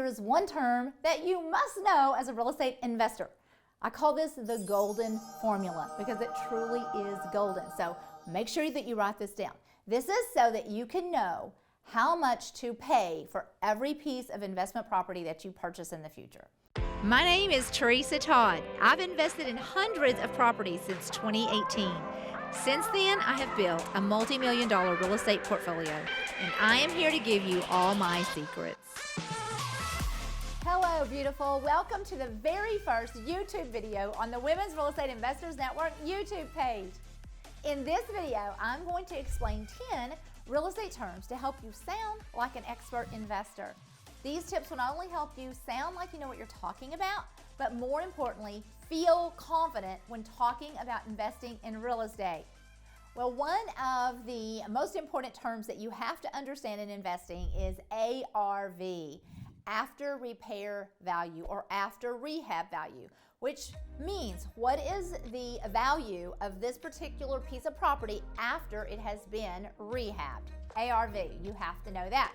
is one term that you must know as a real estate investor. I call this the golden formula because it truly is golden. So make sure that you write this down. This is so that you can know how much to pay for every piece of investment property that you purchase in the future. My name is Tresa Todd. I've invested in hundreds of properties since 2018. Since then, I have built a multi-million-dollar real estate portfolio, and I am here to give you all my secrets. Hello, beautiful. Welcome to the very first YouTube video on the Women's Real Estate Investors Network YouTube page. In this video, I'm going to explain 10 real estate terms to help you sound like an expert investor. These tips will not only help you sound like you know what you're talking about, but more importantly, feel confident when talking about investing in real estate. Well, one of the most important terms that you have to understand in investing is ARV, after repair value or after rehab value, which means what is the value of this particular piece of property after it has been rehabbed. ARV, you have to know that.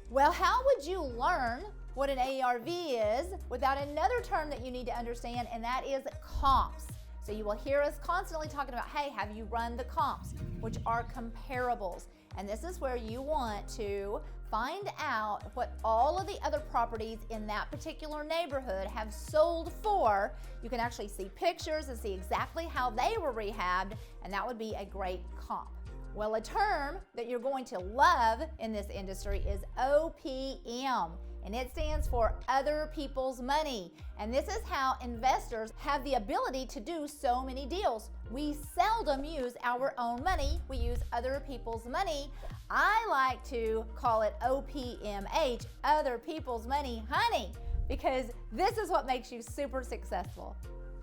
Well, how would you learn what an ARV is without another term that you need to understand, and that is comps. So you will hear us constantly talking about, hey, have you run the comps, which are comparables. And this is where you want to find out what all of the other properties in that particular neighborhood have sold for. You can actually see pictures and see exactly how they were rehabbed, and that would be a great comp. Well, a term that you're going to love in this industry is OPM, and it stands for other people's money. And this is how investors have the ability to do so many deals. We seldom use our own money, we use other people's money. I like to call it OPMH, other people's money, honey, because this is what makes you super successful.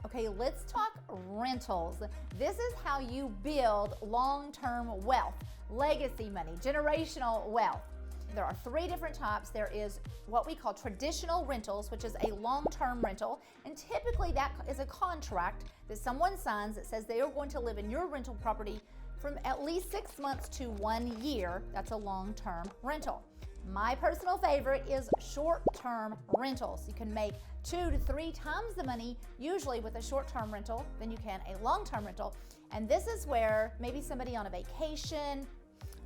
Okay, let's talk rentals. This is how you build long-term wealth, legacy money, generational wealth. There are three different types. There is what we call traditional rentals, which is a long-term rental, and typically that is a contract that someone signs that says they are going to live in your rental property from at least 6 months to 1 year. That's a long-term rental. My personal favorite is short-term rentals. You can make 2 to 3 times the money usually with a short-term rental than you can a long-term rental. And this is where maybe somebody on a vacation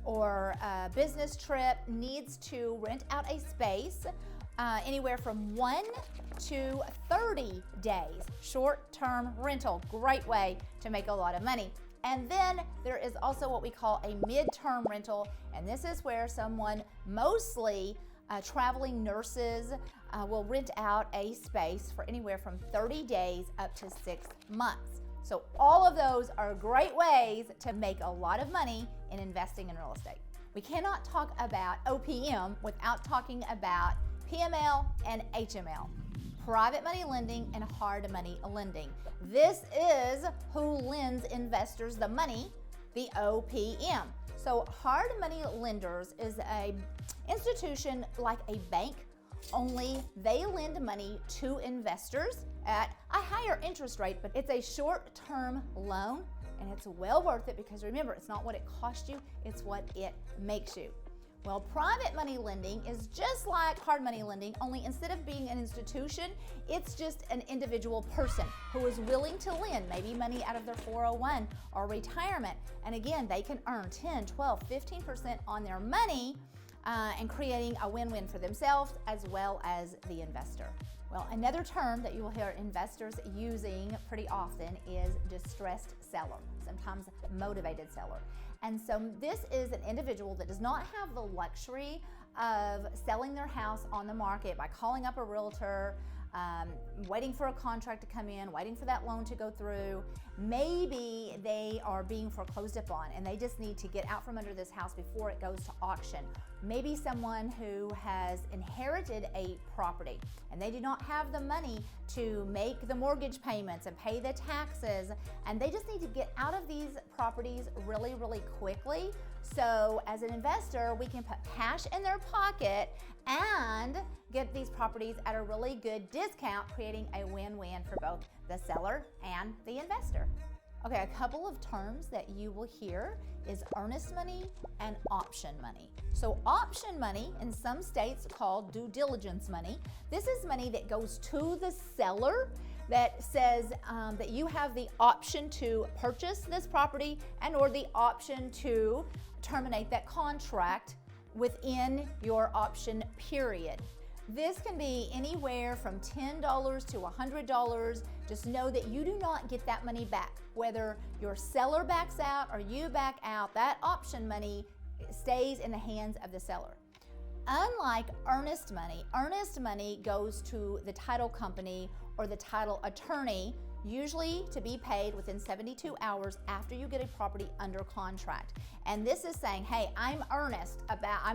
or a business trip needs to rent out a space anywhere from 1 to 30 days. Short-term rental, great way to make a lot of money. And then there is also what we call a mid-term rental, and this is where someone, mostly traveling nurses, will rent out a space for anywhere from 30 days up to 6 months. So all of those are great ways to make a lot of money in investing in real estate. We cannot talk about OPM without talking about PML and HML. Private money lending and hard money lending. This is who lends investors the money, the OPM. So hard money lenders is a institution like a bank, only they lend money to investors at a higher interest rate, but it's a short-term loan, and it's well worth it because remember, it's not what it costs you, it's what it makes you. Well, private money lending is just like hard money lending, only instead of being an institution, it's just an individual person who is willing to lend maybe money out of their 401 or retirement. And again, they can earn 10, 12, 15% on their money and creating a win-win for themselves as well as the investor. Well, another term that you will hear investors using pretty often is distressed seller, sometimes motivated seller. And so this is an individual that does not have the luxury of selling their house on the market by calling up a realtor, waiting for a contract to come in, waiting for that loan to go through. Maybe they are being foreclosed upon and they just need to get out from under this house before it goes to auction. Maybe someone who has inherited a property and they do not have the money to make the mortgage payments and pay the taxes, and they just need to get out of these properties really, really quickly. So as an investor, we can put cash in their pocket and get these properties at a really good discount, creating a win-win for both the seller and the investor. Okay, a couple of terms that you will hear is earnest money and option money. So option money, in some states called due diligence money, this is money that goes to the seller that says that you have the option to purchase this property and or the option to terminate that contract within your option period. This can be anywhere from $10 to $100. Just know that you do not get that money back. Whether your seller backs out or you back out, that option money stays in the hands of the seller. Unlike earnest money goes to the title company or the title attorney, usually to be paid within 72 hours after you get a property under contract. And this is saying, hey, I'm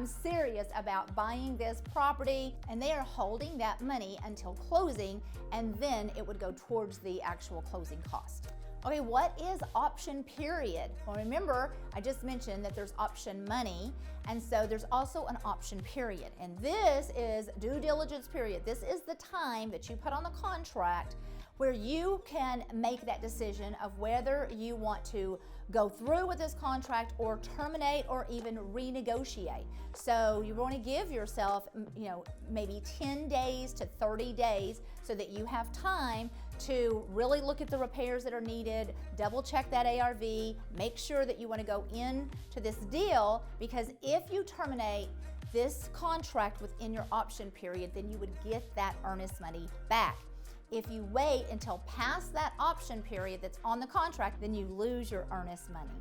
serious about buying this property, and they are holding that money until closing, and then it would go towards the actual closing cost. Okay, what is option period? Well, remember, I just mentioned that there's option money, and so there's also an option period. And this is due diligence period. This is the time that you put on the contract where you can make that decision of whether you want to go through with this contract or terminate or even renegotiate. So you want to give yourself, maybe 10 days to 30 days so that you have time to really look at the repairs that are needed, double check that ARV, make sure that you want to go into this deal, because if you terminate this contract within your option period, then you would get that earnest money back. If you wait until past that option period that's on the contract, then you lose your earnest money.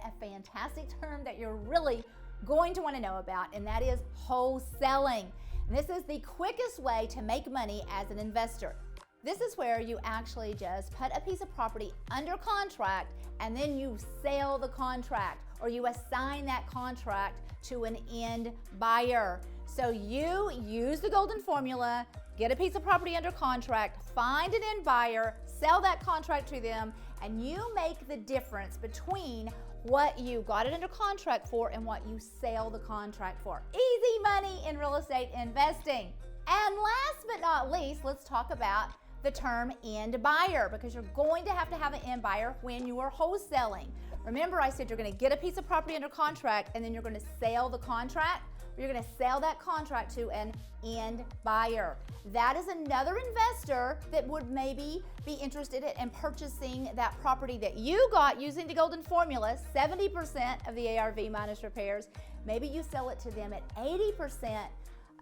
A fantastic term that you're really going to want to know about, and that is wholesaling. And this is the quickest way to make money as an investor. This is where you actually just put a piece of property under contract and then you sell the contract, or you assign that contract to an end buyer. So you use the golden formula, get a piece of property under contract, find an end buyer, sell that contract to them, and you make the difference between what you got it under contract for and what you sell the contract for. Easy money in real estate investing. And last but not least, let's talk about the term end buyer, because you're going to have an end buyer when you are wholesaling. Remember, I said you're going to get a piece of property under contract and then you're going to sell the contract. You're going to sell that contract to an end buyer. That is another investor that would maybe be interested in purchasing that property that you got using the golden formula, 70% of the ARV minus repairs. Maybe you sell it to them at 80%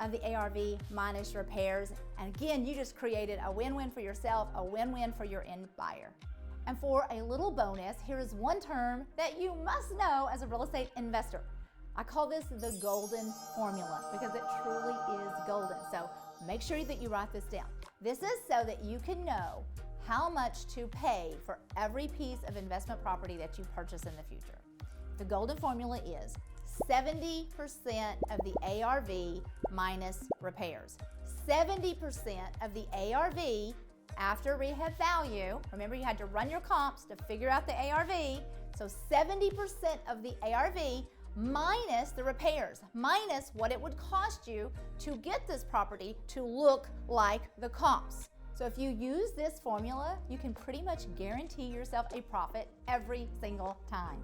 of the ARV minus repairs. And again, you just created a win-win for yourself, a win-win for your end buyer. And for a little bonus, here is one term that you must know as a real estate investor. I call this the golden formula because it truly is golden. So make sure that you write this down. This is so that you can know how much to pay for every piece of investment property that you purchase in the future. The golden formula is 70% of the ARV minus repairs. 70% of the ARV after rehab value. Remember, you had to run your comps to figure out the ARV. So 70% of the ARV minus the repairs, minus what it would cost you to get this property to look like the comps. So if you use this formula, you can pretty much guarantee yourself a profit every single time.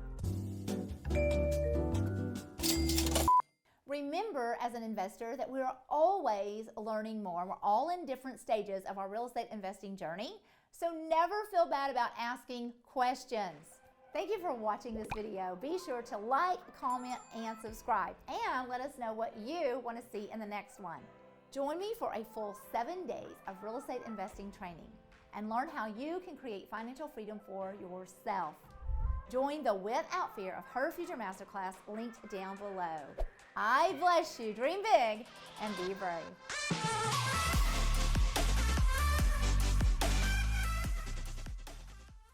Remember, as an investor, that we are always learning more. We're all in different stages of our real estate investing journey, so never feel bad about asking questions. Thank you for watching this video. Be sure to like, comment, and subscribe, and let us know what you want to see in the next one. Join me for a full 7 days of real estate investing training and learn how you can create financial freedom for yourself. Join the Without Fear of Her Future Masterclass linked down below. I bless you. Dream big and be brave.